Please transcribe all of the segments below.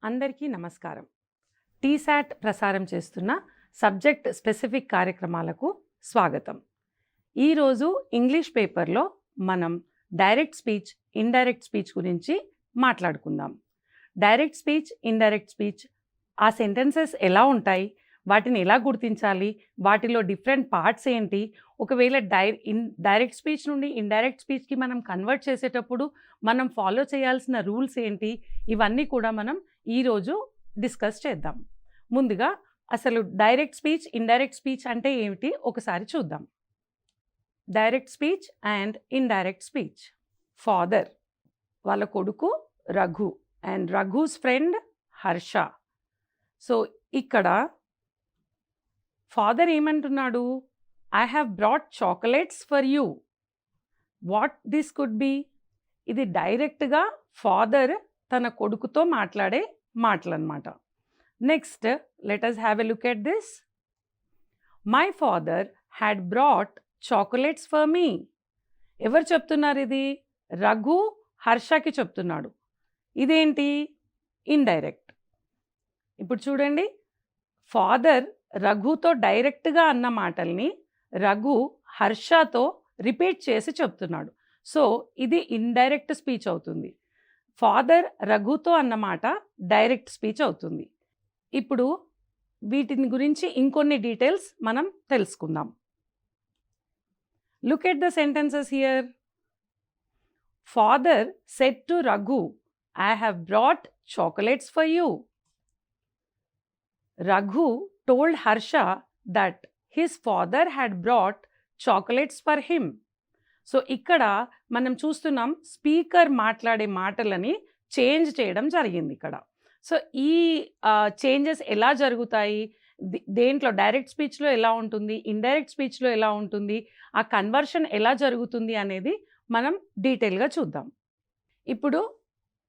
అందరికీ నమస్కారం. టీశాట్ ప్రసారం చేస్తున్న సబ్జెక్ట్ స్పెసిఫిక్ కార్యక్రమాలకు స్వాగతం. ఈరోజు ఇంగ్లీష్ పేపర్లో మనం డైరెక్ట్ స్పీచ్, ఇండైరెక్ట్ స్పీచ్ గురించి మాట్లాడుకుందాం. డైరెక్ట్ స్పీచ్, ఇండైరెక్ట్ స్పీచ్, ఆ సెంటెన్సెస్ ఎలా ఉంటాయి, వాటిని ఎలా గుర్తించాలి, వాటిలో డిఫరెంట్ పార్ట్స్ ఏంటి, ఒకవేళ డైరెక్ట్ స్పీచ్ నుండి ఇండైరెక్ట్ స్పీచ్కి మనం కన్వర్ట్ చేసేటప్పుడు మనం ఫాలో చేయాల్సిన రూల్స్ ఏంటి, ఇవన్నీ కూడా మనం ఈరోజు డిస్కస్ చేద్దాం. ముందుగా అసలు డైరెక్ట్ స్పీచ్, ఇండైరెక్ట్ స్పీచ్ అంటే ఏమిటి ఒకసారి చూద్దాం. Direct speech and indirect speech. Father, వాళ్ళ కొడుకు Raghu, and Raghu's friend Harsha. So ఇక్కడ ఫాదర్ ఏమంటున్నాడు? I have brought chocolates for you. What this could be? ఇది డైరెక్ట్గా ఫాదర్ తన కొడుకుతో మాట్లాడే మాటలన్నమాట. Next let us have a look at this. My father had brought chocolates for me. ఎవరు చెప్తున్నారు ఇది? రఘు హర్షకి చెప్తున్నాడు. ఇదేంటి? ఇండైరెక్ట్. ఇప్పుడు చూడండి, ఫాదర్ రఘుతో డైరెక్ట్గా అన్న మాటల్ని రఘు హర్షతో రిపీట్ చేసి చెప్తున్నాడు. సో ఇది ఇండైరెక్ట్ స్పీచ్ అవుతుంది. ఫాదర్ రఘుతో అన్నమాట డైరెక్ట్ స్పీచ్ అవుతుంది. ఇప్పుడు వీటిని గురించి ఇంకొన్ని డీటెయిల్స్ మనం తెలుసుకుందాం. Look at the sentences here. Father said to Raghu, I have brought chocolates for you. Raghu told Harsha that his father had brought chocolates for him. So ఇక్కడ మనం చూస్తున్నాం స్పీకర్ మాట్లాడే మాటలని చేంజ్ చేయడం జరిగింది ఇక్కడ. సో ఈ చేంజెస్ ఎలా జరుగుతాయి, దేంట్లో డైరెక్ట్ స్పీచ్లో ఎలా ఉంటుంది, ఇండైరెక్ట్ స్పీచ్లో ఎలా ఉంటుంది, ఆ కన్వర్షన్ ఎలా జరుగుతుంది అనేది మనం డీటెయిల్గా చూద్దాం. ఇప్పుడు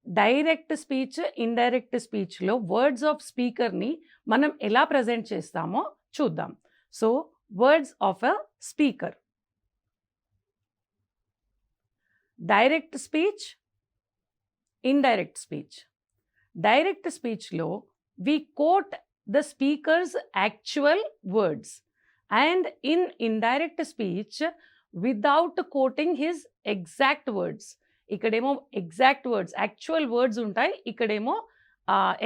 డైరెక్ట్ స్పీచ్, ఇండైరెక్ట్ స్పీచ్లో వర్డ్స్ ఆఫ్ స్పీకర్ని మనం ఎలా ప్రజెంట్ చేస్తామో చూద్దాం. So words of a speaker. Direct speech, indirect speech. Direct స్పీచ్లో we quote the speaker's actual words, and in indirect speech without quoting his exact words. ఇక్కడేమో exact words, actual words ఉంటాయి, ఇక్కడేమో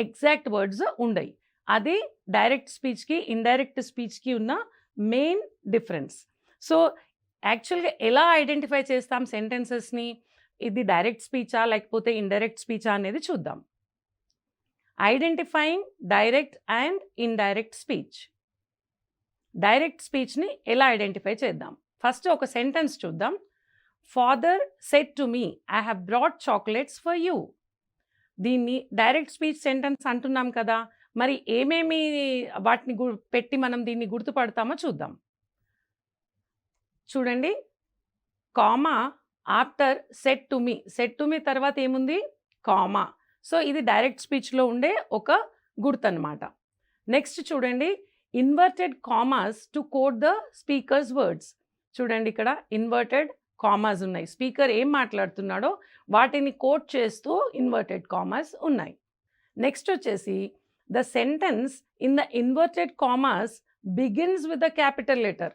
exact words ఉండయి. అది direct స్పీచ్కి, indirect స్పీచ్కి ఉన్న main difference. So యాక్చువల్గా ఎలా identify చేస్తాం సెంటెన్సెస్ని, ఇది డైరెక్ట్ స్పీచా లేకపోతే ఇండైరెక్ట్ స్పీచా అనేది చూద్దాం. Identifying direct and indirect speech. Direct స్పీచ్ని ఎలా ఐడెంటిఫై చేద్దాం? ఫస్ట్ ఒక సెంటెన్స్ చూద్దాం. Father said to me, I have brought chocolates for you. దీన్ని డైరెక్ట్ స్పీచ్ సెంటెన్స్ అంటున్నాం కదా, మరి ఏమేమి వాటిని పెట్టి మనం దీన్ని గుర్తుపడతామో చూద్దాం. చూడండి, comma after said to me. Said to me తర్వాత ఏముంది? కామా. సో ఇది డైరెక్ట్ స్పీచ్లో ఉండే ఒక గుర్తు అన్నమాట. నెక్స్ట్ చూడండి, inverted commas to quote the speaker's words. చూడండి, ఇక్కడ ఇన్వర్టెడ్ కామాస్ ఉన్నాయి. స్పీకర్ ఏం మాట్లాడుతున్నాడో వాటిని కోట్ చేస్తూ ఇన్వర్టెడ్ కామాస్ ఉన్నాయి. నెక్స్ట్ వచ్చేసి the sentence in the inverted commas begins with the capital letter.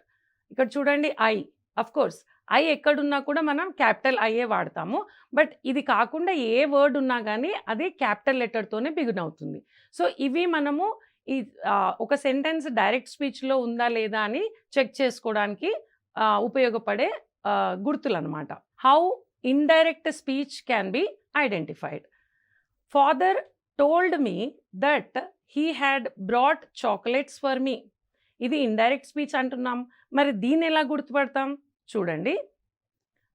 ఇక్కడ చూడండి, ఐ. అఫ్ కోర్స్ ఐ ఎక్కడున్నా కూడా మనం క్యాపిటల్ ఐఏ వాడతాము, బట్ ఇది కాకుండా ఏ వర్డ్ ఉన్నా కానీ అది క్యాపిటల్ లెటర్తోనే బిగిన్ అవుతుంది. సో ఇవి మనము ఈ ఒక సెంటెన్స్ డైరెక్ట్ స్పీచ్లో ఉందా లేదా అని చెక్ చేసుకోవడానికి ఉపయోగపడే గుర్తులు అనమాట. How indirect speech can be identified. Father told me that he had brought chocolates for me. ఇది ఇండైరెక్ట్ స్పీచ్ అంటున్నాం, మరి దీన్ని ఎలా గుర్తుపడతాం? చూడండి,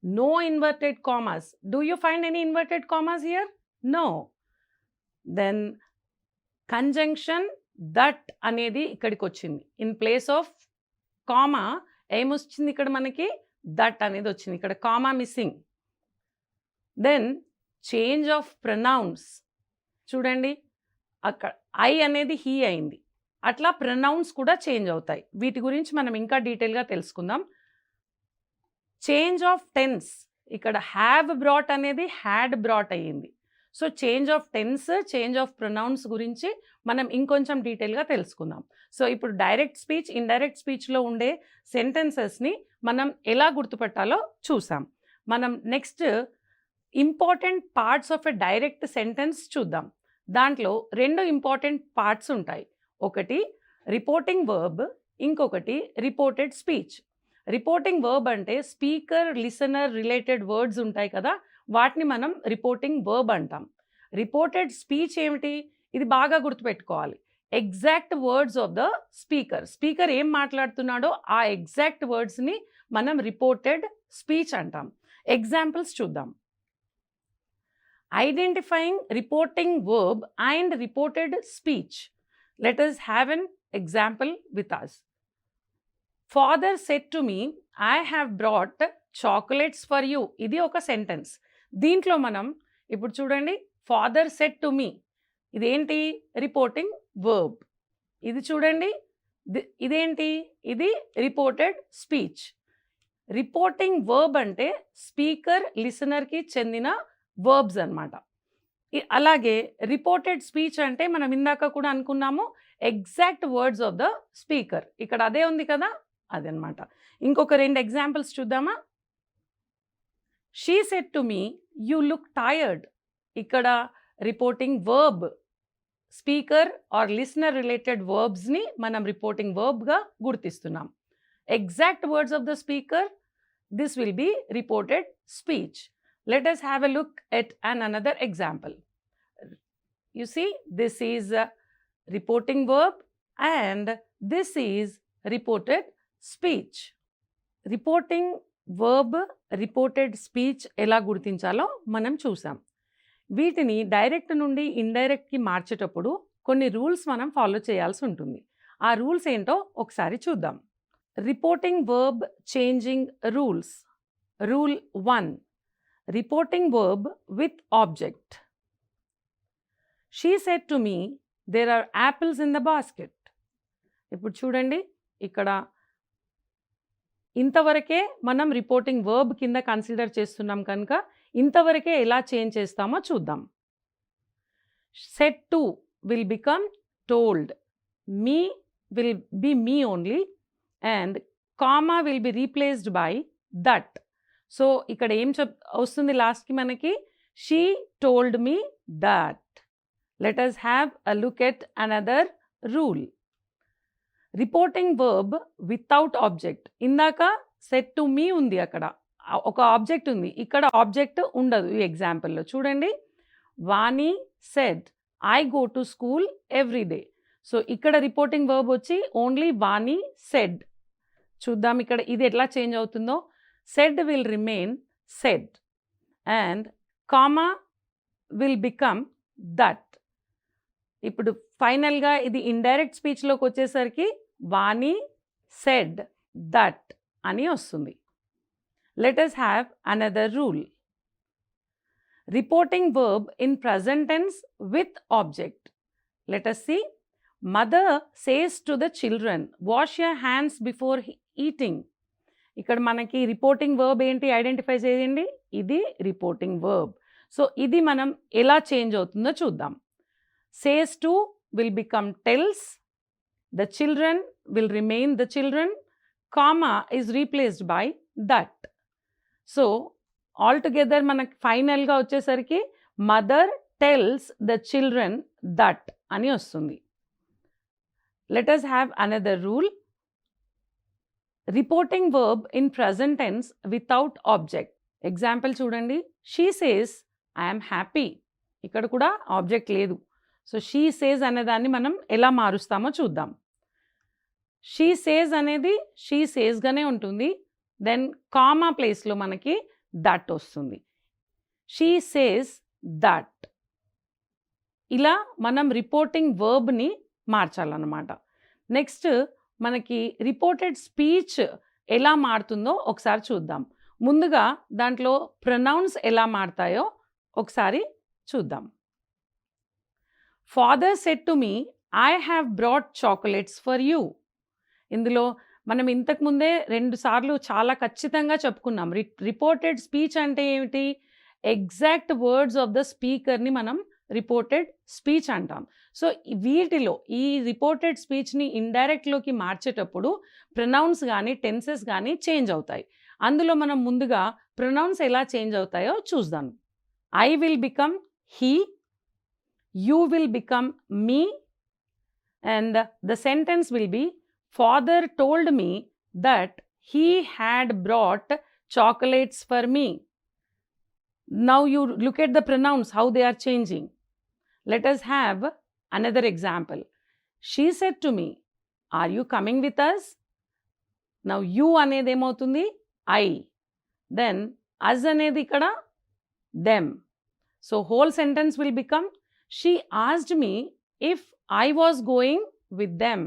no inverted commas. Do you find any inverted commas here? No. Then conjunction that అనేది ఇక్కడికి వచ్చింది. ఇన్ ప్లేస్ ఆఫ్ కామా ఏమొచ్చింది ఇక్కడ మనకి? దట్ అనేది వచ్చింది. ఇక్కడ comma missing. Then change of pronouns. చూడండి, అక్కడ ఐ అనేది హీ అయింది, అట్లా ప్రొనౌన్స్ కూడా చేంజ్ అవుతాయి. వీటి గురించి మనం ఇంకా డీటెయిల్గా తెలుసుకుందాం. Change of tense. ఇక్కడ హ్యావ్ బ్రాట్ అనేది హ్యాడ్ బ్రాట్ అయ్యింది. So change of tense, change of pronouns గురించి మనం ఇంకొంచెం డీటెయిల్గా తెలుసుకుందాం. సో ఇప్పుడు డైరెక్ట్ స్పీచ్, ఇండైరెక్ట్ స్పీచ్లో ఉండే సెంటెన్సెస్ని మనం ఎలా గుర్తుపట్టాలో చూసాం. మనం next important parts of a direct sentence చూద్దాం. దాంట్లో 2 ఇంపార్టెంట్ పార్ట్స్ ఉంటాయి. ఒకటి రిపోర్టింగ్ వర్బ్, ఇంకొకటి రిపోర్టెడ్ స్పీచ్. రిపోర్టింగ్ వర్బ్ అంటే స్పీకర్, లిసనర్ రిలేటెడ్ వర్డ్స్ ఉంటాయి కదా, వాటిని మనం రిపోర్టింగ్ వర్బ్ అంటాం. రిపోర్టెడ్ స్పీచ్ ఏమిటి? ఇది బాగా గుర్తుపెట్టుకోవాలి. Exact words of the speaker. Speaker ఏం మాట్లాడుతున్నాడో ఆ ఎగ్జాక్ట్ వర్డ్స్ని మనం రిపోర్టెడ్ స్పీచ్ అంటాం. ఎగ్జాంపుల్స్ చూద్దాం. Identifying reporting verb and reported speech. Let us have an example with us. Father said to me, I have brought chocolates for you. ఇది ఒక sentence. దీంట్లో మనం ఇప్పుడు చూడండి, ఫాదర్ సెడ్ టు మీ, ఇదేంటి? Reporting verb. ఇది చూడండి, ఇదేంటి? ఇది రిపోర్టెడ్ స్పీచ్. రిపోర్టింగ్ వర్బ్ అంటే స్పీకర్, లిసనర్కి చెందిన వర్బ్స్ అన్నమాట. అలాగే రిపోర్టెడ్ స్పీచ్ అంటే మనం ఇందాక కూడా అనుకున్నాము, exact words of the speaker. ఇక్కడ అదే ఉంది కదా, అదనమాట. ఇంకొక 2 ఎగ్జాంపుల్స్ చూద్దామా? She said to me, you look tired. ఇక్కడ reporting verb, speaker or listener related వర్బ్స్ని మనం రిపోర్టింగ్ వర్బ్గా గుర్తిస్తున్నాం. Exact words of the speaker, this will be reported speech. Let us have a look at another example. You see, this is a reporting verb and this is reported speech. Reporting verb, reported speech ఎలా గుర్తించాలో మనం చూసాం. వీటిని direct నుండి ఇండైరెక్ట్కి మార్చేటప్పుడు కొన్ని rules మనం follow చేయాల్సి ఉంటుంది. ఆ రూల్స్ ఏంటో ఒకసారి చూద్దాం. Reporting verb changing rules. Rule 1, reporting verb with object. She said to me, there are apples in the basket. ఇప్పుడు చూడండి, ఇక్కడ ఇంతవరకే మనం రిపోర్టింగ్ వర్బ్ కింద కన్సిడర్ చేస్తున్నాం కనుక ఇంతవరకే ఎలా చేంజ్ చేస్తామో చూద్దాం. Said to will become told. Me will be me only and comma will be replaced by that. So ఇక్కడ ఏం వస్తుంది లాస్ట్కి మనకి? She told me that. Let us have a look at another rule. Reporting verb without object. ఇందాక said to మీ ఉంది, అక్కడ ఒక object ఉంది, ఇక్కడ ఆబ్జెక్ట్ ఉండదు. ఈ ఎగ్జాంపుల్లో చూడండి, Vani said I go to school every day. So ఇక్కడ రిపోర్టింగ్ వర్బ్ వచ్చి ఓన్లీ వాణి సెడ్. చూద్దాం ఇక్కడ ఇది ఎట్లా చేంజ్ అవుతుందో. said will remain said and comma will become that. ఇప్పుడు ఫైనల్గా ఇది ఇండైరెక్ట్ స్పీచ్లోకి వచ్చేసరికి వాణి సెడ్ దట్ అని వస్తుంది. Let us have another rule. Reporting verb in present tense with object. Let us see. Mother says to the children, wash your hands before eating. ఇక్కడ మనకి reporting verb ఏంటి? Identify చేయండి, ఇది reporting verb. So ఇది మనం ఎలా change అవుతుందో చూద్దాం. Says to will become tells, the children will remain the children, comma is replaced by that. So all together మనకి ఫైనల్గా వచ్చేసరికి mother tells the children that అని వస్తుంది. Let us have another rule. Reporting verb in present tense without object. Example చూడండి, she says I'm happy. ఇక్కడ కూడా object లేదు. So she says అనేదాన్ని మనం ఎలా మారుస్తామో చూద్దాం. షీ సేస్ అనేది షీ సేస్గానే ఉంటుంది, దెన్ కామా ప్లేస్లో మనకి దట్ వస్తుంది. She says that. ఇలా మనం రిపోర్టింగ్ వర్బ్ని మార్చాలన్నమాట. నెక్స్ట్ మనకి రిపోర్టెడ్ స్పీచ్ ఎలా మారుతుందో ఒకసారి చూద్దాం. ముందుగా దాంట్లో ప్రొనౌన్స్ ఎలా మారుతాయో ఒకసారి చూద్దాం. Father said to me, I have brought chocolates for you. ఇందులో మనం ఇంతకుముందే 2 సార్లు చాలా ఖచ్చితంగా చెప్పుకున్నాం. రిపోర్టెడ్ స్పీచ్ అంటే ఏమిటి? ఎగ్జాక్ట్ వర్డ్స్ ఆఫ్ ద స్పీకర్ని మనం రిపోర్టెడ్ స్పీచ్ అంటాం. సో వీటిలో ఈ రిపోర్టెడ్ స్పీచ్ని ఇండైరెక్ట్లోకి మార్చేటప్పుడు ప్రొనౌన్స్ కానీ టెన్సెస్ కానీ చేంజ్ అవుతాయి. అందులో మనం ముందుగా ప్రొనౌన్స్ ఎలా చేంజ్ అవుతాయో చూద్దాం. I will become he, you will become me, and the sentence will be father told me that he had brought chocolates for me. Now you look at the pronouns, how they are changing. Let us have another example. She said to me, are you coming with us? Now you anedi emoutundi I, then us anedi ikkada them. So whole sentence will become, she asked me if I was going with them.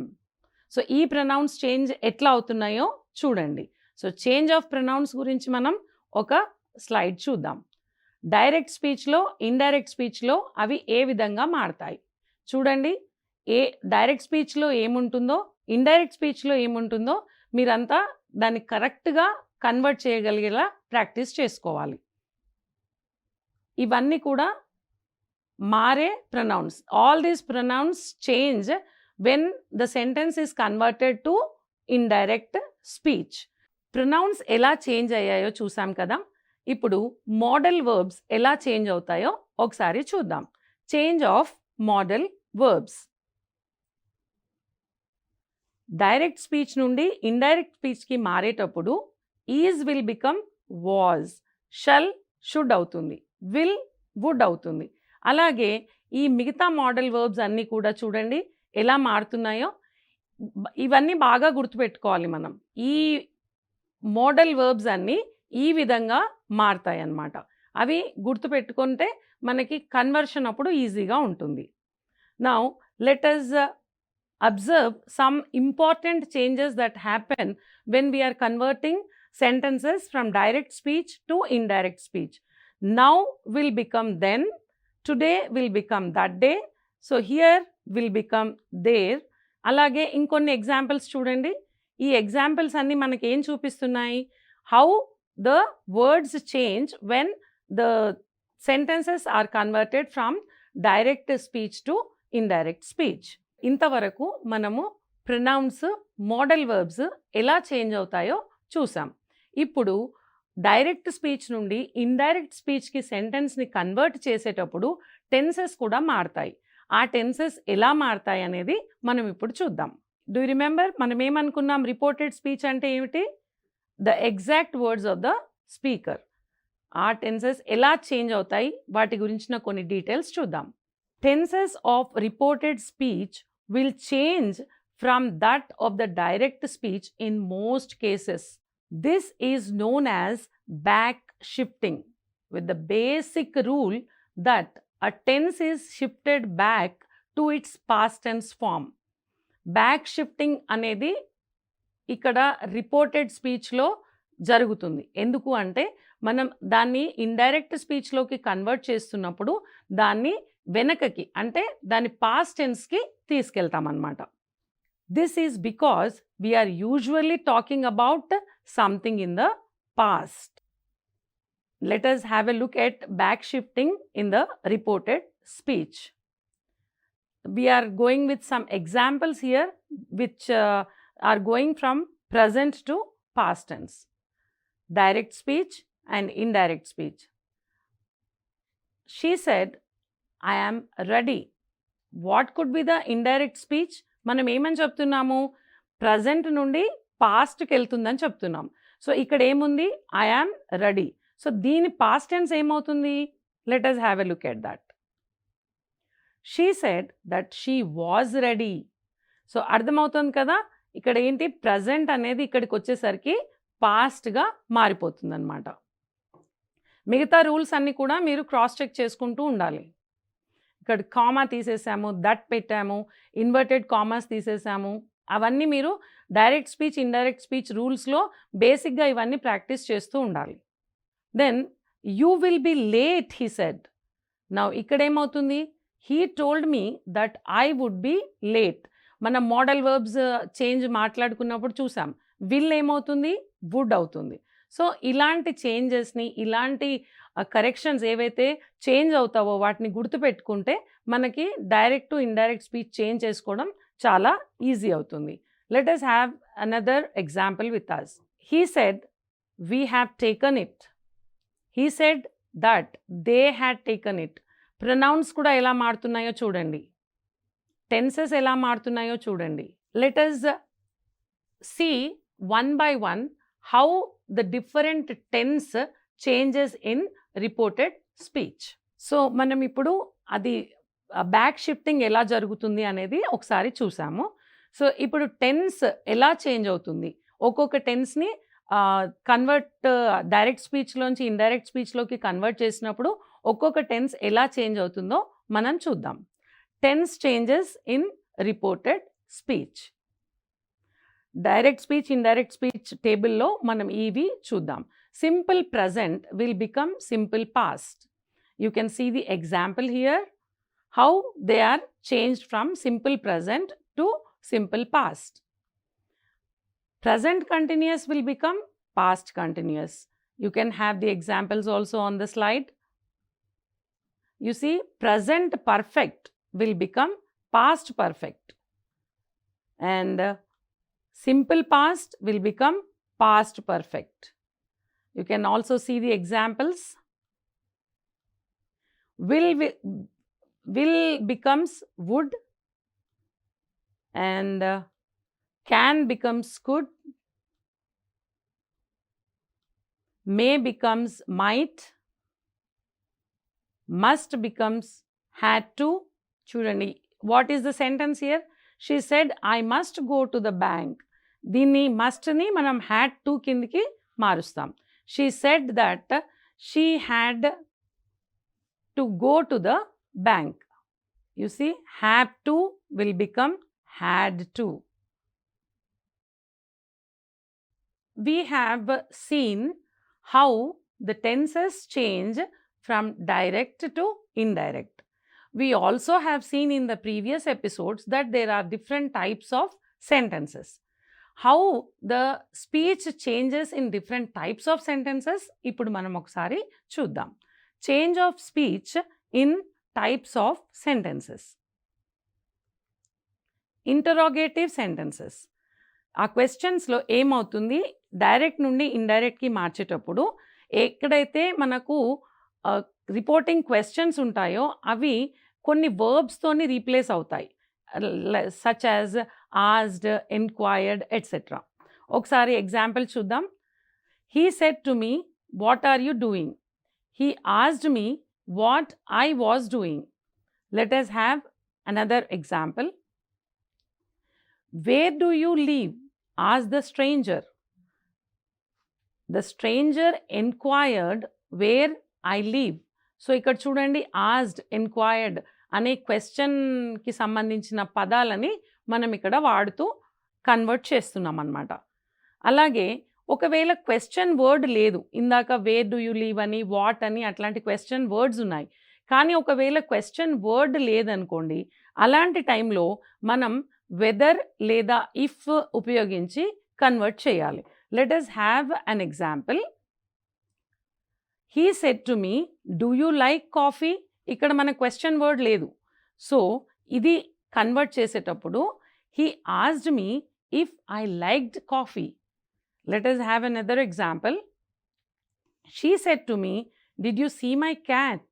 So ee pronouns change etla avutunnayo చూడండి. So change of pronouns గురించి మనం ఒక slide చూద్దాం. Direct స్పీచ్లో indirect స్పీచ్లో అవి ఏ విధంగా మారతాయి చూడండి. Direct స్పీచ్లో ఏముంటుందో ఇండైరెక్ట్ స్పీచ్లో ఏముంటుందో మీరంతా దాన్ని కరెక్ట్గా కన్వర్ట్ చేయగలిగేలా ప్రాక్టీస్ చేసుకోవాలి. ఇవన్నీ కూడా మారే pronouns. All these pronouns change when the sentence is converted to indirect speech. Pronouns ఎలా చేంజ్ అయ్యాయో చూసాం కదా. ఇప్పుడు మోడల్ వర్బ్స్ ఎలా చేంజ్ అవుతాయో ఒకసారి చూద్దాం. Change of modal verbs. Direct speech నుండి ఇండైరెక్ట్ స్పీచ్కి మారేటప్పుడు is will become was, shall should అవుతుంది, విల్ వుడ్ అవుతుంది. అలాగే ఈ మిగతా మోడల్ వర్బ్స్ అన్నీ కూడా చూడండి ఎలా మారుతున్నాయో. ఇవన్నీ బాగా గుర్తుపెట్టుకోవాలి మనం. ఈ మోడల్ వర్బ్స్ అన్నీ ఈ విధంగా మారుతాయి అన్నమాట. అవి గుర్తుపెట్టుకుంటే మనకి కన్వర్షన్ అప్పుడు ఈజీగా ఉంటుంది. Now let us observe some important changes that happen when we are converting sentences from direct speech to indirect speech. Now will become then, today will become that day, so here will become there. అలాగే ఇంకొన్ని examples చూడండి. ఈ examples అన్నీ మనకి ఏం చూపిస్తున్నాయి? How the words change when the sentences are converted from direct speech to indirect speech. ఇంతవరకు మనము ప్రొనౌన్స్, మోడల్ వర్బ్స్ ఎలా చేంజ్ అవుతాయో చూసాం. ఇప్పుడు డైరెక్ట్ స్పీచ్ నుండి ఇండైరెక్ట్ స్పీచ్కి సెంటెన్స్ని కన్వర్ట్ చేసేటప్పుడు టెన్సెస్ కూడా మారుతాయి. ఆ టెన్సెస్ ఎలా మారుతాయి అనేది మనం ఇప్పుడు చూద్దాం. డూ యు రిమెంబర్ మనం ఏమనుకున్నాం? రిపోర్టెడ్ స్పీచ్ అంటే ఏమిటి? The exact words of the speaker. ఆ టెన్సెస్ ఎలా చేంజ్ అవుతాయి వాటి గురించిన కొన్ని డీటెయిల్స్ చూద్దాం. Tenses of reported speech will change from that of the direct speech in most cases. This is known as back shifting, with the basic rule that a tense is shifted back to its past tense form. Back shifting అనేది ఇక్కడ reported స్పీచ్లో జరుగుతుంది. ఎందుకు అంటే మనం దాన్ని indirect స్పీచ్లోకి convert చేస్తున్నప్పుడు దాన్ని వెనకకి అంటే దాని పాస్ట్ టెన్స్కి తీసుకెళ్తామన్నమాట. This is because we are usually talking about something in the past. Let us have a look at back shifting in the reported speech. We are going with some examples here which are going from present to past tense. Direct speech and indirect speech. She said, I am ready. What could be the indirect speech? మనం ఏమని చెప్తున్నాము? Present నుండి పాస్ట్కి వెళ్తుందని చెప్తున్నాం. So ఇక్కడ ఏముంది? I am ready. So దీని past tense ఏమవుతుంది? Let us have a look at that. She said that she was ready. So అర్థమవుతుంది కదా, ఇక్కడ ఏంటి ప్రజెంట్ అనేది ఇక్కడికి వచ్చేసరికి పాస్ట్గా మారిపోతుంది అనమాట. మిగతా రూల్స్ అన్నీ కూడా మీరు క్రాస్ చెక్ చేసుకుంటూ ఉండాలి. ఇక్కడ కామా తీసేసాము, దట్ పెట్టాము, ఇన్వర్టెడ్ కామాస్ తీసేసాము. అవన్నీ మీరు డైరెక్ట్ స్పీచ్, ఇండైరెక్ట్ స్పీచ్ రూల్స్లో బేసిక్గా ఇవన్నీ ప్రాక్టీస్ చేస్తూ ఉండాలి. Then you will be late, he said. Now ఇక్కడ ఏమవుతుంది? He told me that I would be late. మనం మోడల్ వర్బ్స్ చేంజ్ మాట్లాడుకున్నప్పుడు చూసాం. విల్ ఏమవుతుంది? వుడ్ అవుతుంది. సో ఇలాంటి చేంజెస్ని, ఇలాంటి కరెక్షన్స్ ఏవైతే చేంజ్ అవుతావో వాటిని గుర్తుపెట్టుకుంటే మనకి direct to indirect speech change చేసుకోవడం చాలా ఈజీ అవుతుంది. Let us have another example with us. He said, "We have taken it." He said that they had taken it. Pronouns కూడా ఎలా మారుతున్నాయో చూడండి. టెన్సెస్ ఎలా మారుతున్నాయో చూడండి. Let us see one by one how the different tense changes in reported speech. So మనం ఇప్పుడు అది బ్యాక్ షిఫ్టింగ్ ఎలా జరుగుతుంది అనేది ఒకసారి చూసాము. సో ఇప్పుడు టెన్స్ ఎలా చేంజ్ అవుతుంది, ఒక్కొక్క టెన్స్ని డైరెక్ట్ స్పీచ్లోంచి ఇండైరెక్ట్ స్పీచ్లోకి కన్వర్ట్ చేసినప్పుడు ఒక్కొక్క టెన్స్ ఎలా చేంజ్ అవుతుందో మనం చూద్దాం. Tense changes in reported speech. Direct speech, indirect speech టేబుల్లో మనం ఇవి చూద్దాం. Simple present will become simple past. You can see the example here how they are changed from simple present to simple past. Present continuous will become past continuous. You can have the examples also on the slide. You see, present perfect will become past perfect, and simple past will become past perfect. You can also see the examples. Will becomes would, and can becomes could, may becomes might, must becomes had to. చూడండి, what is the sentence here? She said, I must go to the bank. దీన్ని mustని మనం had to కిందికి మారుస్తాం. She said that she had to go to the bank. You see, have to will become had to. We have seen how the tenses change from direct to indirect. We also have seen in the previous episodes that there are different types of sentences. How the speech changes in different types of sentences, ఇప్పుడు మనం ఒకసారి చూద్దాం. Change of speech in types of sentences. Interrogative sentences. ఆ క్వశ్చన్స్లో ఏమవుతుంది, direct నుండి ఇండైరెక్ట్కి మార్చేటప్పుడు ఎక్కడైతే మనకు reporting questions ఉంటాయో అవి కొన్ని వర్బ్స్తోని రీప్లేస్ అవుతాయి. Such as asked, enquired, etcetera. ఒకసారి ఎగ్జాంపుల్ చూద్దాం. He said to me, what are you doing? He asked me what I was doing. Let us have another example. Where do you live? Asked the stranger. The stranger inquired where I live. So ఇక్కడ చూడండి, asked, inquired అనే క్వశ్చన్కి సంబంధించిన పదాలని మనం ఇక్కడ వాడుతూ convert చేస్తున్నాం అన్నమాట. అలాగే ఒకవేళ క్వశ్చన్ వర్డ్ లేదు, ఇందాక వేర్ డూ యూ లీవ్ అని, వాట్ అని అట్లాంటి క్వశ్చన్ వర్డ్స్ ఉన్నాయి, కానీ ఒకవేళ క్వశ్చన్ వర్డ్ లేదనుకోండి, అలాంటి టైంలో మనం వెదర్ లేదా ఇఫ్ ఉపయోగించి కన్వర్ట్ చేయాలి. Let us have an example. He said to me, do you like coffee? ఇక్కడ మన క్వశ్చన్ వర్డ్ లేదు, సో ఇది కన్వర్ట్ చేసేటప్పుడు he asked me if I liked coffee. Let us have another example. She said to me, did you see my cat?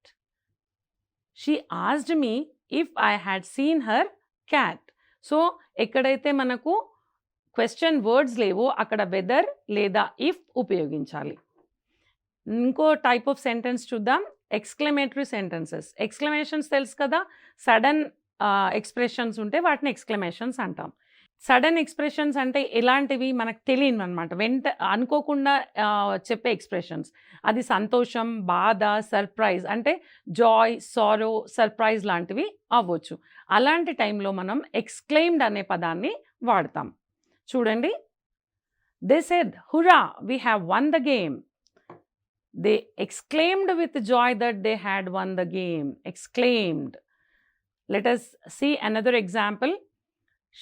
She asked me if I had seen her cat. So, ఎక్కడైతే మనకు question words లేవో అక్కడ weather లేదా if ఉపయోగించాలి. ఇంకో type of sentence చూద్దాం, exclamatory sentences. ఎక్స్క్లమేషన్స్ తెలుసు కదా, సడన్ ఎక్స్ప్రెషన్స్ ఉంటే వాటిని ఎక్స్క్లమేషన్స్ అంటాం. సడన్ ఎక్స్ప్రెషన్స్ అంటే ఎలాంటివి మనకు తెలియదు అనమాట, అనుకోకుండా చెప్పే ఎక్స్ప్రెషన్స్. అది సంతోషం, బాధ, సర్ప్రైజ్ అంటే జాయ్, సారో, సర్ప్రైజ్ లాంటివి అవ్వచ్చు. అలాంటి టైంలో మనం ఎక్స్క్లెయిమ్డ్ అనే పదాన్ని వాడతాం. చూడండి, they said, hurrah, we have won the game. They exclaimed with joy that they had won the game. Exclaimed. Let us see another example.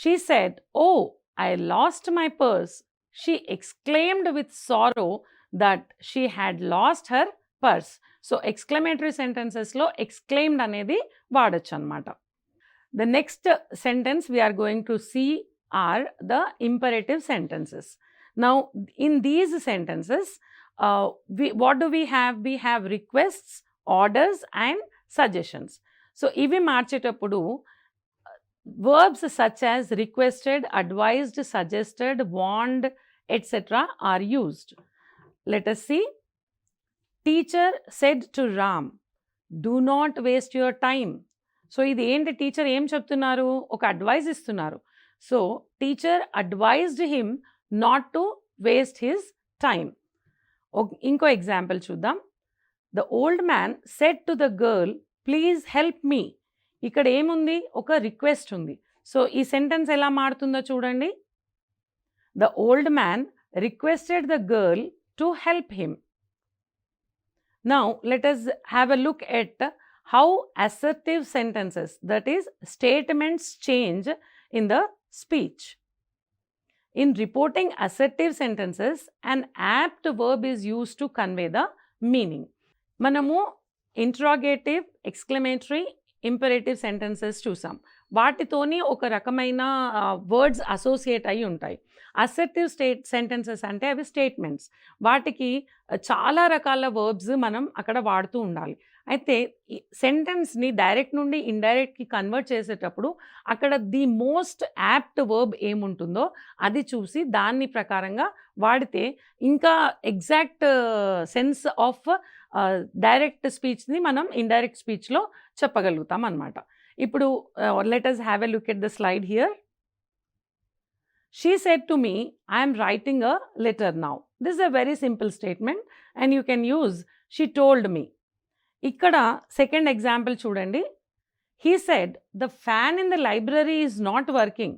She said, oh, I lost my purse. She exclaimed with sorrow that she had lost her purse. So exclamatory సెంటెన్సెస్లో exclaimed అనేది వాడచ్చు అనమాట. The next sentence we are going to see are the imperative sentences. Now in these sentences what do we have? We have requests, orders and suggestions. So ఇవి మార్చేటప్పుడు verbs such as requested, advised, suggested, warned, etc. are used. Let us see. Teacher said to Ram, do not waste your time. So ఇది ఏంటి? Teacher ఏం చెప్తున్నారు? ఒక advise ఇస్తున్నారు. So teacher advised him not to waste his time. ఇంకో example చూద్దాం. The old man said to the girl, please help me. ఇక్కడ ఏముంది? ఒక రిక్వెస్ట్ ఉంది. సో ఈ సెంటెన్స్ ఎలా మారుతుందో చూడండి. The old man requested the girl to help him. Now let us have a look at how assertive sentences, that is statements, change in the speech. In reporting assertive sentences, an apt verb is used to convey the meaning. మనము interrogative, exclamatory, imperative sentences చూసాం. వాటితోని ఒక రకమైన words associate అయి ఉంటాయి. Assertive sentences అంటే అవి statements. వాటికి చాలా రకాల వర్బ్స్ మనం అక్కడ వాడుతూ ఉండాలి. అయితే ఈ సెంటెన్స్ని డైరెక్ట్ నుండి ఇండైరెక్ట్కి కన్వర్ట్ చేసేటప్పుడు అక్కడ ది మోస్ట్ యాప్ట్ వర్బ్ ఏముంటుందో అది చూసి దాన్ని ప్రకారంగా వాడితే ఇంకా ఎగ్జాక్ట్ సెన్స్ ఆఫ్ డైరెక్ట్ స్పీచ్ని మనం ఇండైరెక్ట్ స్పీచ్లో చెప్పగలుగుతాం అన్నమాట. ఇప్పుడు let us have a look at the slide here. She said to me, I am writing a letter now. This is a very simple statement and you can use she told me. ఇక్కడ second example చూడండి. He said the fan in the library is not working.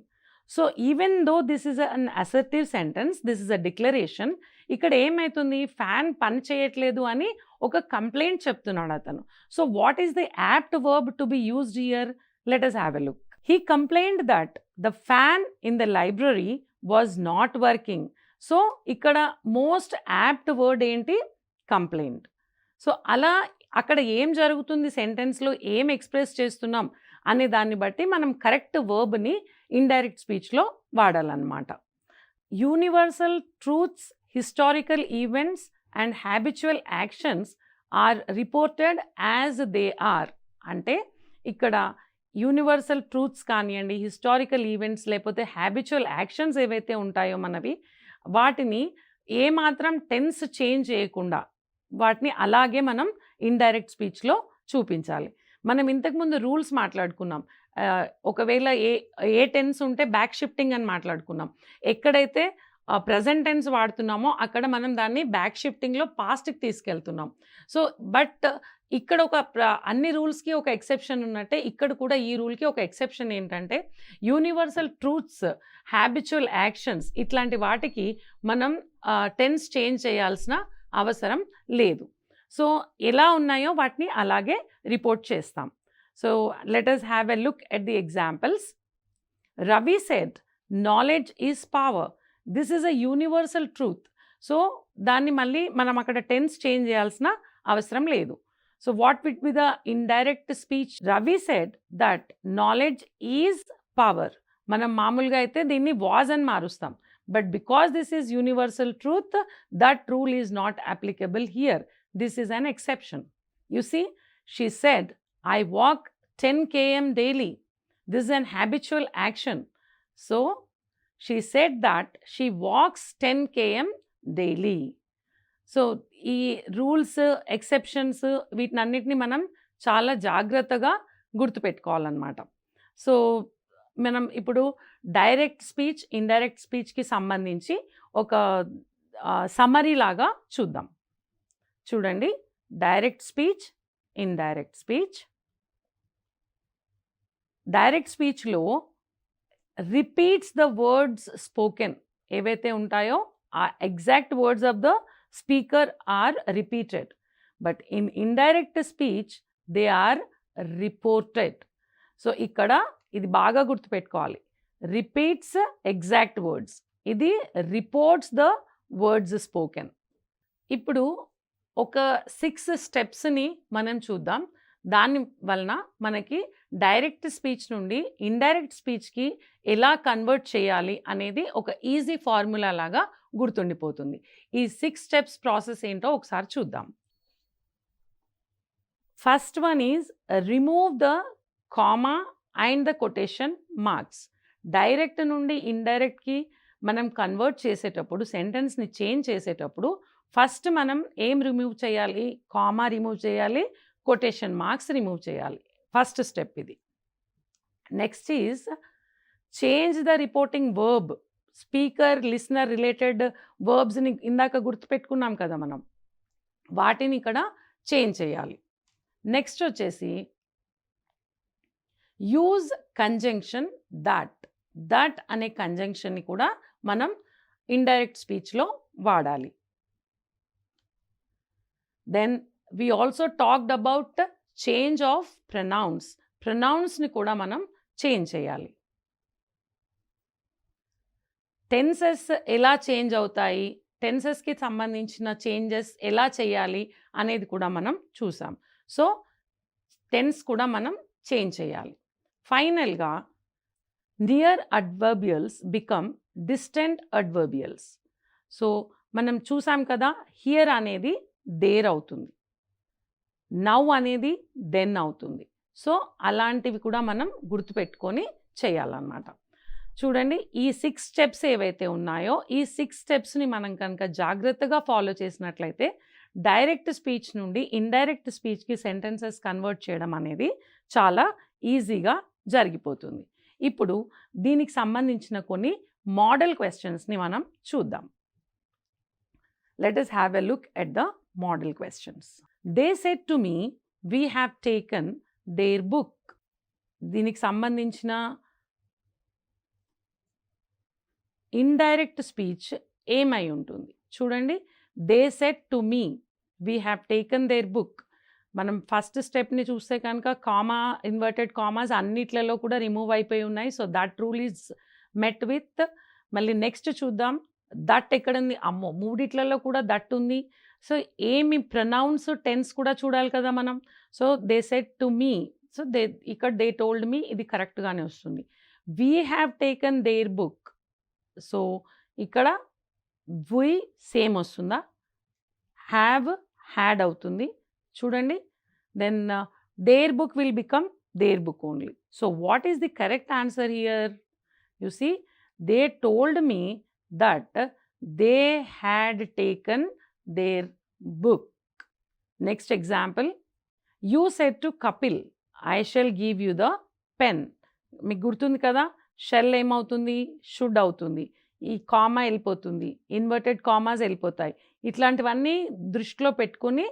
So even though this is an assertive sentence, this is a declaration, ఇక్కడ ఏమవుతుంది? Fan పని చేయట్లేదు అని ఒక complaint చెప్తున్నాడు అతను. So what is the apt verb to be used here? Let us have a look. He complained that the fan in the library was not working. So ఇక్కడ most apt word ఏంటి? Complaint. So అలా అక్కడ ఏం జరుగుతుంది, సెంటెన్స్లో ఏం express చేస్తున్నాం అనే దాన్ని బట్టి మనం కరెక్ట్ వర్బ్ని ఇండైరెక్ట్ స్పీచ్లో వాడాలన్నమాట. Universal truths, historical events and habitual actions are reported as they are. అంటే ఇక్కడ యూనివర్సల్ ట్రూత్స్ కానివ్వండి, హిస్టారికల్ ఈవెంట్స్, లేకపోతే హ్యాబిచువల్ యాక్షన్స్ ఏవైతే ఉంటాయో మనవి, వాటిని ఏమాత్రం టెన్స్ చేంజ్ చేయకుండా వాటిని అలాగే మనం ఇండైరెక్ట్ స్పీచ్లో చూపించాలి. మనం ఇంతకుముందు రూల్స్ మాట్లాడుకున్నాం. ఒకవేళ ఏ టెన్స్ ఉంటే బ్యాక్ షిఫ్టింగ్ అని మాట్లాడుకున్నాం. ఎక్కడైతే ప్రజెంట్ టెన్స్ వాడుతున్నామో అక్కడ మనం దాన్ని బ్యాక్ షిఫ్టింగ్లో పాస్ట్కి తీసుకెళ్తున్నాం. సో బట్ ఇక్కడ అన్ని రూల్స్కి ఒక ఎక్సెప్షన్ ఉన్నట్టే ఇక్కడ కూడా ఈ రూల్కి ఒక ఎక్సెప్షన్ ఏంటంటే యూనివర్సల్ ట్రూత్స్, హ్యాబిచువల్ యాక్షన్స్ ఇట్లాంటి వాటికి మనం టెన్స్ చేంజ్ చేయాల్సిన అవసరం లేదు. సో ఎలా ఉన్నాయో వాటిని అలాగే రిపోర్ట్ చేస్తాం. So let us have a look at the examples. Ravi said, knowledge is power. This is a universal truth. So దాన్ని మళ్ళీ మనం అక్కడ టెన్స్ చేంజ్ చేయాల్సిన అవసరం లేదు. So what will be the indirect speech? Ravi said that knowledge is power. మనం మామూలుగా అయితే దీన్ని వాజ్ అని మారుస్తాం. But because this is universal truth, that rule is not applicable here. This is an exception. You see, she said, I walk 10 km daily. This is an habitual action. So, she said that she walks 10 km daily. So, ఈ rules, exceptions వీటినన్నిటిని మనం చాలా జాగ్రత్తగా గుర్తుపెట్టుకోవాలన్నమాట. So మనం ఇప్పుడు direct speech, indirect స్పీచ్కి సంబంధించి ఒక summary లాగా చూద్దాం. చూడండి, direct speech, indirect speech. Direct స్పీచ్లో రిపీట్స్ ద వర్డ్స్ స్పోకెన్ ఏవైతే ఉంటాయో ఆ exact words of the speaker are repeated. But in indirect speech they are reported. So ఇక్కడ ఇది బాగా గుర్తుపెట్టుకోవాలి. రిపీట్స్ ఎగ్జాక్ట్ వర్డ్స్, ఇది రిపోర్ట్స్ ద వర్డ్స్ స్పోకెన్. ఇప్పుడు ఒక 6 స్టెప్స్‌ని మనం చూద్దాం. దాని వలన మనకి డైరెక్ట్ స్పీచ్ నుండి ఇండైరెక్ట్ స్పీచ్‌కి ఎలా కన్వర్ట్ చేయాలి అనేది ఒక ఈజీ ఫార్ములా లాగా గుర్తుండిపోతుంది. ఈ 6 స్టెప్స్ ప్రాసెస్ ఏంటో ఒకసారి చూద్దాం. First one is remove the comma and the quotation marks. Direct నుండి ఇండైరెక్ట్‌కి మనం కన్వర్ట్ చేసేటప్పుడు, సెంటెన్స్‌ని చేంజ్ చేసేటప్పుడు ఫస్ట్ మనం ఏం రిమూవ్ చేయాలి? కామా రిమూవ్ చేయాలి, కొటేషన్ మార్క్స్ రిమూవ్ చేయాలి. ఫస్ట్ స్టెప్ ఇది. Next is change the reporting verb. Speaker, listener related వర్బ్స్‌ని ఇందాక గుర్తుపెట్టుకున్నాం కదా మనం. వాటిని ఇక్కడ చేంజ్ చేయాలి. నెక్స్ట్ వచ్చేసి యూజ్ కంజంక్షన్ దట్. దట్ అనే కంజంక్షన్ని కూడా మనం ఇండైరెక్ట్ స్పీచ్‌లో వాడాలి. Then we also talked about change of pronouns. ప్రొనౌన్స్‌ని కూడా మనం చేంజ్ చేయాలి. టెన్సెస్ ఎలా చేంజ్ అవుతాయి, టెన్సెస్‌కి సంబంధించిన చేంజెస్ ఎలా చేయాలి అనేది కూడా మనం చూసాం. సో టెన్స్ కూడా మనం చేంజ్ చేయాలి. ఫైనల్‌గా నియర్ అడ్వర్బియల్స్ బికమ్ డిస్టెంట్ అడ్వర్బియల్స్. సో మనం చూసాం కదా, హియర్ అనేది దేర్ అవుతుంది, నౌ అనేది దెన్ అవుతుంది. సో అలాంటివి కూడా మనం గుర్తుపెట్టుకొని చేయాలన్నమాట. చూడండి, ఈ 6 స్టెప్స్ ఏవైతే ఉన్నాయో ఈ 6 స్టెప్స్‌ని మనం కనుక జాగ్రత్తగా ఫాలో చేసినట్లయితే డైరెక్ట్ స్పీచ్ నుండి ఇండైరెక్ట్ స్పీచ్‌కి సెంటెన్సెస్ కన్వర్ట్ చేయడం అనేది చాలా ఈజీగా జరిగిపోతుంది. ఇప్పుడు దీనికి సంబంధించిన కొన్ని మోడల్ క్వెషన్స్‌ని మనం చూద్దాం. Let us have a look at the model questions. They said to me, we have taken their book. దీనికి సంబంధించిన ఇండైరెక్ట్ స్పీచ్ ఏమై ఉంటుంది చూడండి. They said to me, we have taken their book. మనం ఫస్ట్ స్టెప్ని చూస్తే కనుక కామా, ఇన్వర్టెడ్ కామాస్ అన్నిట్లలో కూడా రిమూవ్ అయిపోయి ఉన్నాయి. So that rule is met with. మళ్ళీ నెక్స్ట్ చూద్దాం, దట్ ఎక్కడుంది? అమ్మో, మూడిట్లలో కూడా దట్ ఉంది. సో ఏమి ప్రొనౌన్స్, టెన్స్ కూడా చూడాలి కదా మనం. So they said to me, so ఇక్కడ దే టోల్డ్ మీ, ఇది కరెక్ట్గానే వస్తుంది. We have taken their book, so ఇక్కడ వి సేమ్ వస్తుందా? హ్యావ్ హ్యాడ్ అవుతుంది చూడండి. Then their book will become their book only. So what is the correct answer here? You see, they told me that they had taken their book. Next example, you said to Kapil, I shall give you the pen. మీకు గుర్తుంది కదా, shell ఏమవుతుంది? Should అవుతుంది. ఈ comma వెళ్ళిపోతుంది, inverted commas వెళ్ళిపోతాయి. ఇట్లాంటివన్నీ దృష్టిలో పెట్టుకొని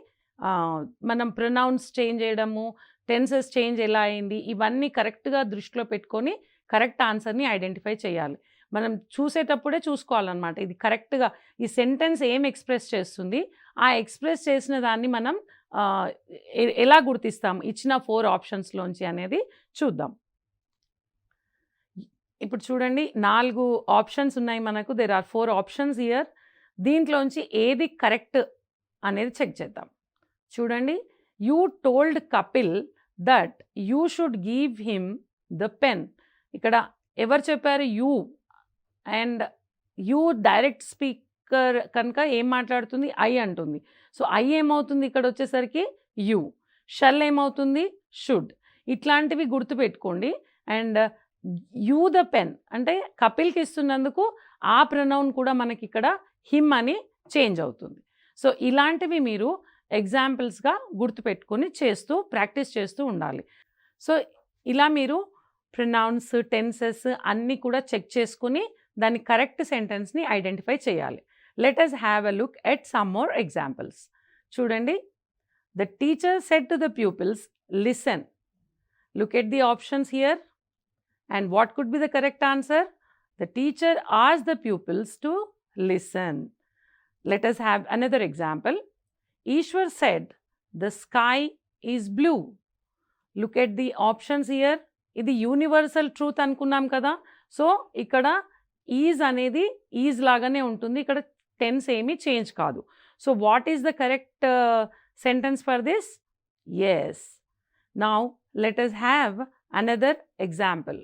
మనం ప్రొనౌన్స్ చేంజ్ చేయడము, టెన్సెస్ చేంజ్ ఎలా అయింది, ఇవన్నీ కరెక్ట్గా దృష్టిలో పెట్టుకొని కరెక్ట్ ఆన్సర్ని ఐడెంటిఫై చేయాలి. మనం చూసేటప్పుడే చూసుకోవాలన్నమాట, ఇది కరెక్ట్గా ఈ సెంటెన్స్ ఏం ఎక్స్ప్రెస్ చేస్తుంది, ఆ ఎక్స్ప్రెస్ చేసిన దాన్ని మనం ఎలా గుర్తిస్తాం ఇచ్చిన 4 ఆప్షన్స్లోంచి అనేది చూద్దాం. ఇప్పుడు చూడండి, 4 ఆప్షన్స్ ఉన్నాయి మనకు. There are 4 options here. దీంట్లోంచి ఏది కరెక్ట్ అనేది చెక్ చేద్దాం. చూడండి, you told Kapil that you should give him the pen. ఇక్కడ ఎవరు చెప్పారు? You. And you direct speaker కనుక ఏం మాట్లాడుతుంది? ఐ అంటుంది. సో ఐ ఏమవుతుంది ఇక్కడ వచ్చేసరికి? యూ. షల్ ఏమవుతుంది? షుడ్. ఇట్లాంటివి గుర్తుపెట్టుకోండి. అండ్ యూ ద పెన్ అంటే కపిల్కి ఇస్తున్నందుకు ఆ ప్రొనౌన్ కూడా మనకి ఇక్కడ హిమ్ అని చేంజ్ అవుతుంది. సో ఇలాంటివి మీరు ఎగ్జాంపుల్స్గా గుర్తుపెట్టుకొని ప్రాక్టీస్ చేస్తూ ఉండాలి. సో ఇలా మీరు ప్రొనౌన్స్, టెన్సెస్ అన్నీ కూడా చెక్ చేసుకుని దాని కరెక్ట్ సెంటెన్స్ని ఐడెంటిఫై చేయాలి. Let us have a look at some more examples. చూడండి, the teacher said to the pupils listen. Look at the options here. And what could be the correct answer? The teacher asked the pupils to listen. Let us have another example. Ishwar said, the sky is blue. Look at the options here. ఇది universal truth అనుకున్నాం కదా. So ఇక్కడ is అనేది is లాగానే ఉంటుంది, ఇక్కడ tense ఏమీ change కాదు. So what is the correct sentence for this? Yes. Now let us have another example.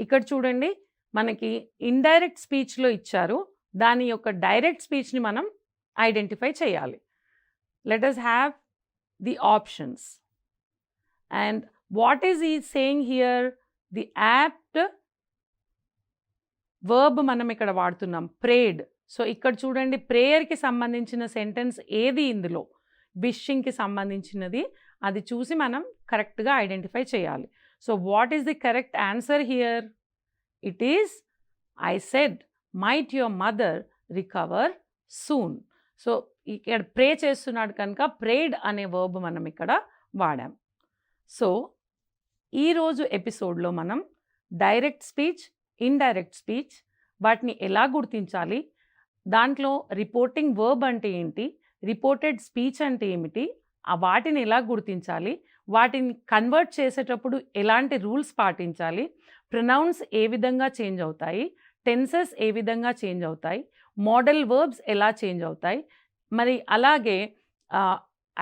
ఇక్కడ చూడండి, మనకి ఇండైరెక్ట్ స్పీచ్లో ఇచ్చారు, దాని యొక్క డైరెక్ట్ స్పీచ్ని మనం ఐడెంటిఫై చేయాలి. Let us have the options. And what is ఈ saying here? The apt verb మనం ఇక్కడ వాడుతున్నాం, ప్రేడ్. సో ఇక్కడ చూడండి, ప్రేయర్కి సంబంధించిన సెంటెన్స్ ఏది ఇందులో, విషింగ్కి సంబంధించినది, అది చూసి మనం కరెక్ట్గా ఐడెంటిఫై చేయాలి. So what is the correct answer here? It is, I said might your mother recover soon. So ఇక్కడ ప్రే చేస్తున్నాడు కనుక ప్రేడ్ అనే వర్బ్ మనం ఇక్కడ వాడాం. సో ఈరోజు ఎపిసోడ్లో మనం డైరెక్ట్ స్పీచ్, ఇండైరెక్ట్ స్పీచ్, వాటిని ఎలా గుర్తించాలి, దాంట్లో రిపోర్టింగ్ వర్బ్ అంటే ఏంటి, రిపోర్టెడ్ స్పీచ్ అంటే ఏమిటి, వాటిని ఎలా గుర్తించాలి, వాటిని కన్వర్ట్ చేసేటప్పుడు ఎలాంటి రూల్స్ పాటించాలి, ప్రొనౌన్స్ ఏ విధంగా చేంజ్ అవుతాయి, టెన్సెస్ ఏ విధంగా చేంజ్ అవుతాయి, మోడల్ వర్బ్స్ ఎలా చేంజ్ అవుతాయి, మరి అలాగే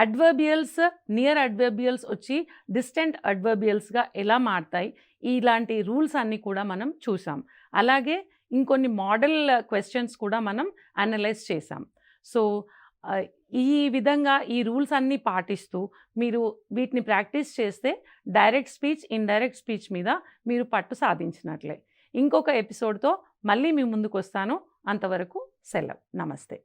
అడ్వర్బియల్స్, నియర్ అడ్వర్బియల్స్ వచ్చి డిస్టెంట్ అడ్వర్బియల్స్గా ఎలా మారుతాయి, ఇలాంటి రూల్స్ అన్నీ కూడా మనం చూసాం. అలాగే ఇంకొన్ని మోడల్ క్వశ్చన్స్ కూడా మనం అనలైజ్ చేసాం. సో ఈ విధంగా ఈ రూల్స్ అన్నీ పాటిస్తూ మీరు వీటిని ప్రాక్టీస్ చేస్తే డైరెక్ట్ స్పీచ్, ఇండైరెక్ట్ స్పీచ్ మీద మీరు పట్టు సాధించినట్లే. ఇంకొక ఎపిసోడ్తో మళ్ళీ మీ ముందుకు వస్తాను. అంతవరకు సెలవు. నమస్తే.